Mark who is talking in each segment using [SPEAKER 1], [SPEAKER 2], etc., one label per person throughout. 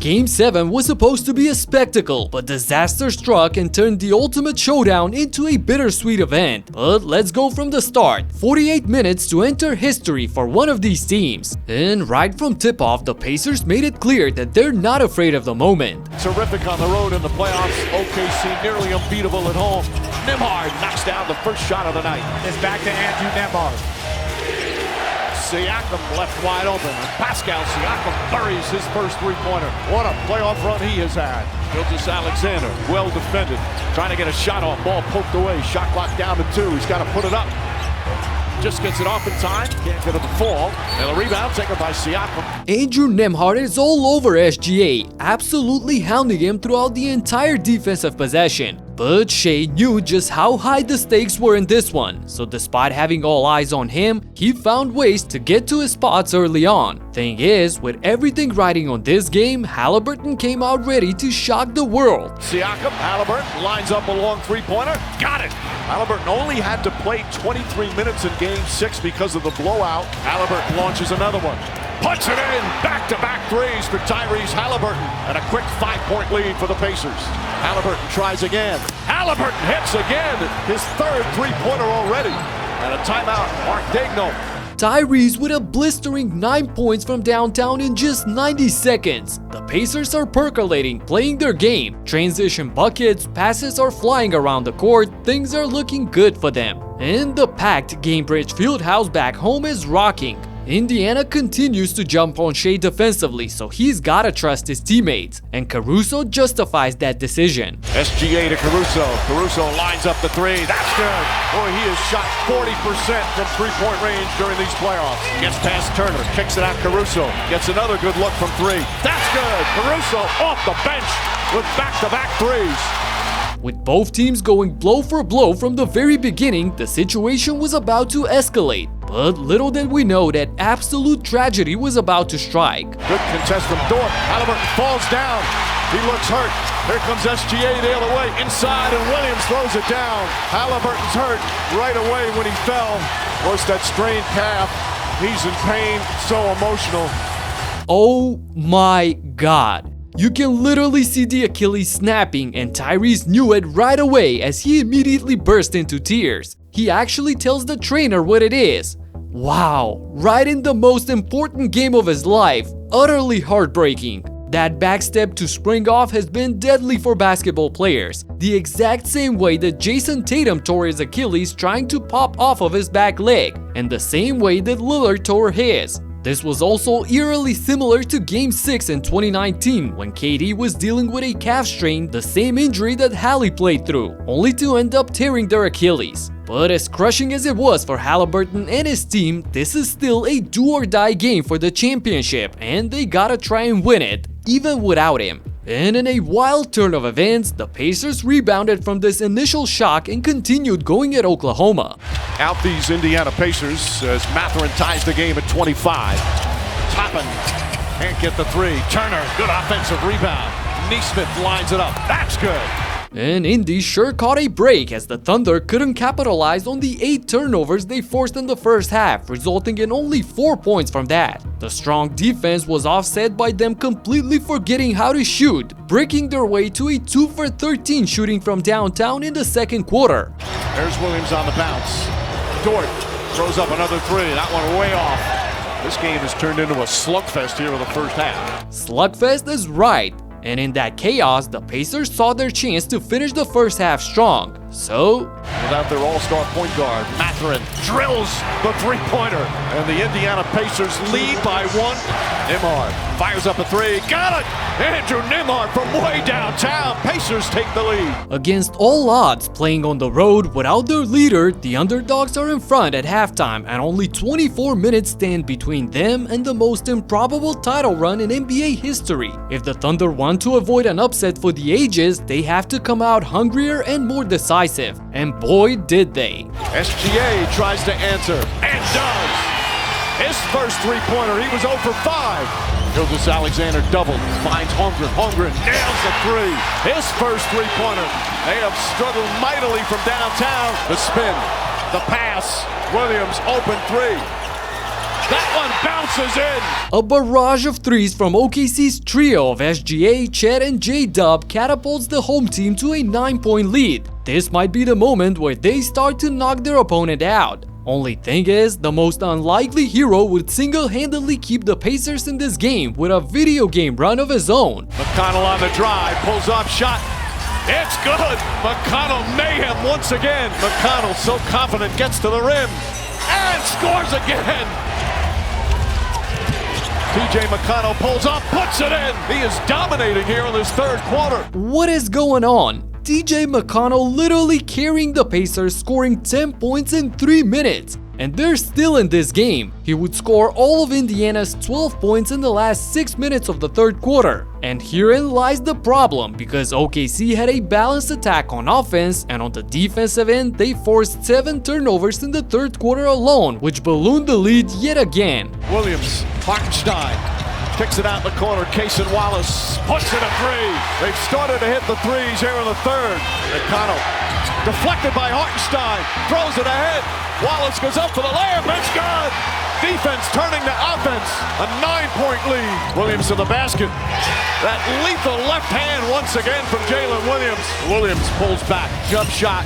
[SPEAKER 1] Game 7 was supposed to be a spectacle, but disaster struck and turned the ultimate showdown into a bittersweet event. But let's go from the start. 48 minutes to enter history for one of these teams. And right from tip-off, the Pacers made it clear that they're not afraid of the moment.
[SPEAKER 2] Terrific on the road in the playoffs. OKC nearly unbeatable at home. Nembhard knocks down the first shot of the night.
[SPEAKER 3] It's back to Andrew Nembhard.
[SPEAKER 2] Siakam left wide open, and Pascal Siakam buries his first three-pointer. What a playoff run he has had. Gilgeous-Alexander, well defended, trying to get a shot off, ball poked away, shot clock down to 2. He's got to put it up. Just gets it off in time, can't get it to fall. And a rebound taken by Siakam.
[SPEAKER 1] Andrew Nembhard is all over SGA, absolutely hounding him throughout the entire defensive possession. But Shai knew just how high the stakes were in this one, so despite having all eyes on him, he found ways to get to his spots early on. Thing is, with everything riding on this game, Haliburton came out ready to shock the world.
[SPEAKER 2] Siakam, Haliburton lines up a long three-pointer, got it! Haliburton only had to play 23 minutes in Game 6 because of the blowout. Haliburton launches another one. Puts it in! Back-to-back threes for Tyrese Haliburton. And a quick 5-point lead for the Pacers. Haliburton tries again. Haliburton hits again! His third three-pointer already. And a timeout, Mark Daigneault.
[SPEAKER 1] Tyrese with a blistering 9 points from downtown in just 90 seconds. The Pacers are percolating, playing their game. Transition buckets, passes are flying around the court, things are looking good for them. And the packed Gainbridge Fieldhouse back home is rocking. Indiana continues to jump on Shai defensively, so he's gotta trust his teammates, and Caruso justifies that decision.
[SPEAKER 2] SGA to Caruso. Caruso lines up the three. That's good. Boy, he has shot 40% from three-point range during these playoffs. Gets past Turner, kicks it out Caruso. Gets another good look from three. That's good. Caruso off the bench with back-to-back threes.
[SPEAKER 1] With both teams going blow for blow from the very beginning, the situation was about to escalate. But little did we know that absolute tragedy was about to strike.
[SPEAKER 2] Good contest from Dort. Haliburton falls down. He looks hurt. Here comes SGA the other way. Inside, and Williams throws it down. Haliburton's hurt right away when he fell. Was that strained calf. He's in pain, so emotional.
[SPEAKER 1] Oh my God. You can literally see the Achilles snapping, and Tyrese knew it right away as he immediately burst into tears. He actually tells the trainer what it is. Wow, right in the most important game of his life. Utterly heartbreaking. That backstep to spring off has been deadly for basketball players. The exact same way that Jason Tatum tore his Achilles trying to pop off of his back leg, and the same way that Lillard tore his. This was also eerily similar to Game 6 in 2019 when KD was dealing with a calf strain, the same injury that Hallie played through, only to end up tearing their Achilles. But as crushing as it was for Haliburton and his team, this is still a do-or-die game for the championship, and they gotta try and win it, even without him. And in a wild turn of events, the Pacers rebounded from this initial shock and continued going at Oklahoma.
[SPEAKER 2] Out these Indiana Pacers as Mathurin ties the game at 25. Toppin can't get the three. Turner, good offensive rebound. Nesmith lines it up. That's good.
[SPEAKER 1] And Indy sure caught a break as the Thunder couldn't capitalize on the 8 turnovers they forced in the first half, resulting in only 4 points from that. The strong defense was offset by them completely forgetting how to shoot, breaking their way to a 2 for 13 shooting from downtown in the second quarter.
[SPEAKER 2] There's Williams on the bounce. Dort throws up another three. That one way off. This game has turned into a slugfest here in the first half.
[SPEAKER 1] Slugfest is right. And in that chaos, the Pacers saw their chance to finish the first half strong. So,
[SPEAKER 2] without their all-star point guard, Mathurin drills the three-pointer. And the Indiana Pacers lead by 1. Nembhard fires up a three. Got it! Andrew Nembhard from way downtown. Pacers take the lead.
[SPEAKER 1] Against all odds, playing on the road without their leader, the underdogs are in front at halftime, and only 24 minutes stand between them and the most improbable title run in NBA history. If the Thunder want to avoid an upset for the ages, they have to come out hungrier and more decisive. And boy, did they.
[SPEAKER 2] SGA tries to answer, and does. His first three-pointer, he was 0 for 5. Gilgeous-Alexander doubled, finds Holmgren. Holmgren nails the three. His first three-pointer. They have struggled mightily from downtown. The spin, the pass, Williams open three. That one bounces in.
[SPEAKER 1] A barrage of threes from OKC's trio of SGA, Chet, and J-Dub catapults the home team to a 9-point lead. This might be the moment where they start to knock their opponent out. Only thing is, the most unlikely hero would single-handedly keep the Pacers in this game with a video game run of his own.
[SPEAKER 2] McConnell on the drive, pulls off shot. It's good! McConnell mayhem once again. McConnell so confident, gets to the rim and scores again. TJ McConnell pulls up, puts it in. He is dominating here in this third quarter.
[SPEAKER 1] What is going on? TJ McConnell literally carrying the Pacers, scoring 10 points in 3 minutes. And they're still in this game. He would score all of Indiana's 12 points in the last 6 minutes of the third quarter. And herein lies the problem, because OKC had a balanced attack on offense, and on the defensive end, they forced 7 turnovers in the third quarter alone, which ballooned the lead yet again.
[SPEAKER 2] Williams, Hartenstein, kicks it out in the corner. Cason Wallace puts in a three. They've started to hit the threes here in the third. McConnell, deflected by Hartenstein, throws it ahead. Wallace goes up for the layup, it's good! Defense turning to offense, a 9-point lead. Williams to the basket. That lethal left hand once again from Jalen Williams. Williams pulls back, jump shot.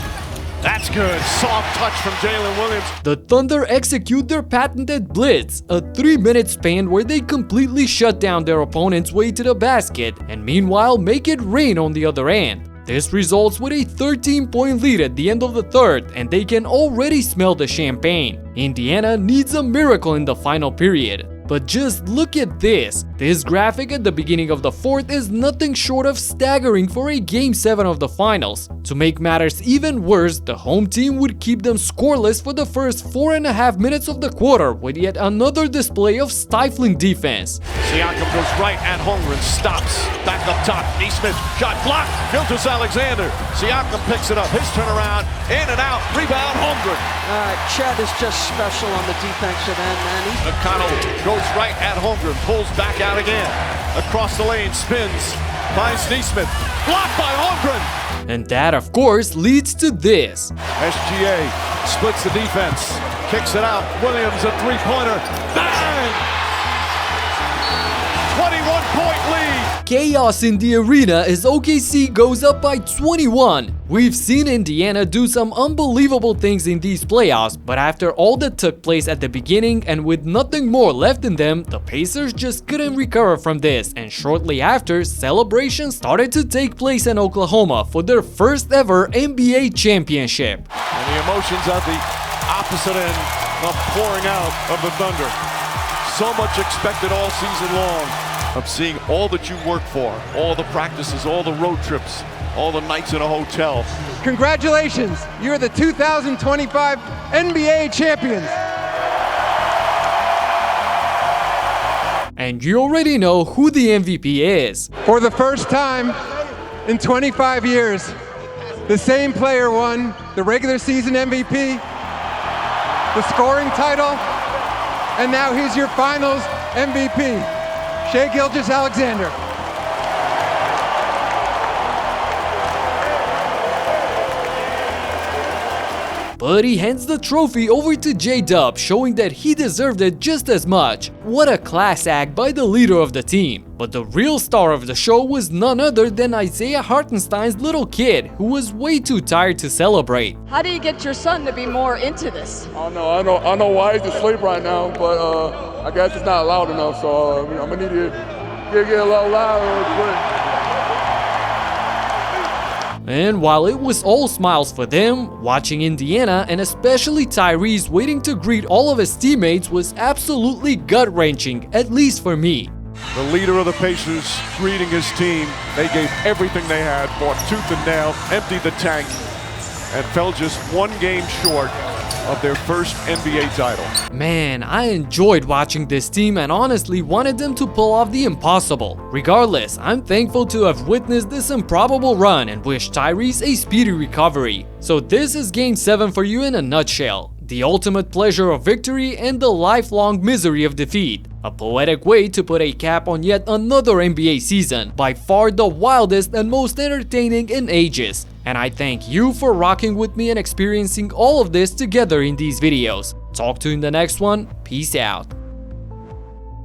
[SPEAKER 2] That's good. Soft touch from Jalen Williams.
[SPEAKER 1] The Thunder execute their patented blitz, a 3-minute span where they completely shut down their opponent's way to the basket and meanwhile make it rain on the other end. This results with a 13-point lead at the end of the third, and they can already smell the champagne. Indiana needs a miracle in the final period. But just look at this. This graphic at the beginning of the fourth is nothing short of staggering for a Game 7 of the finals. To make matters even worse, the home team would keep them scoreless for the first 4.5 minutes of the quarter with yet another display of stifling defense.
[SPEAKER 2] Siakam goes right at Holmgren, stops, back up top, Neesmith, shot blocked, Gilgeous-Alexander. Siakam picks it up, his turnaround, in and out, rebound, Holmgren.
[SPEAKER 4] Chet is just special on the defensive end, man.
[SPEAKER 2] McConnell goes right at Holmgren, pulls back out again, across the lane, spins, finds Neesmith, blocked by Holmgren.
[SPEAKER 1] And that, of course, leads to this.
[SPEAKER 2] SGA splits the defense, kicks it out, Williams a three-pointer, bang! 21-point lead.
[SPEAKER 1] Chaos in the arena as OKC goes up by 21. We've seen Indiana do some unbelievable things in these playoffs, but after all that took place at the beginning and with nothing more left in them, the Pacers just couldn't recover from this, and shortly after, celebrations started to take place in Oklahoma for their first ever NBA championship.
[SPEAKER 2] And the emotions at the opposite end come pouring out of the Thunder. So much expected all season long of seeing all that you work for, all the practices, all the road trips, all the nights in a hotel.
[SPEAKER 5] Congratulations, you're the 2025 NBA champions.
[SPEAKER 1] And you already know who the MVP is.
[SPEAKER 5] For the first time in 25 years, the same player won the regular season MVP, the scoring title, and now he's your finals MVP. Shai Gilgeous-Alexander.
[SPEAKER 1] But he hands the trophy over to J-Dub, showing that he deserved it just as much. What a class act by the leader of the team. But the real star of the show was none other than Isaiah Hartenstein's little kid, who was way too tired to celebrate.
[SPEAKER 6] How do you get your son to be more into this?
[SPEAKER 7] I don't know why he's asleep right now, but I guess it's not loud enough, so I'm gonna need to get a little louder real quick.
[SPEAKER 1] And while it was all smiles for them, watching Indiana and especially Tyrese waiting to greet all of his teammates was absolutely gut-wrenching, at least for me.
[SPEAKER 2] The leader of the Pacers greeting his team. They gave everything they had, fought tooth and nail, emptied the tank, and fell just one game short of their first NBA title.
[SPEAKER 1] Man, I enjoyed watching this team and honestly wanted them to pull off the impossible. Regardless, I'm thankful to have witnessed this improbable run and wish Tyrese a speedy recovery. So this is Game 7 for you in a nutshell. The ultimate pleasure of victory and the lifelong misery of defeat. A poetic way to put a cap on yet another NBA season, by far the wildest and most entertaining in ages. And I thank you for rocking with me and experiencing all of this together in these videos. Talk to you in the next one. Peace out.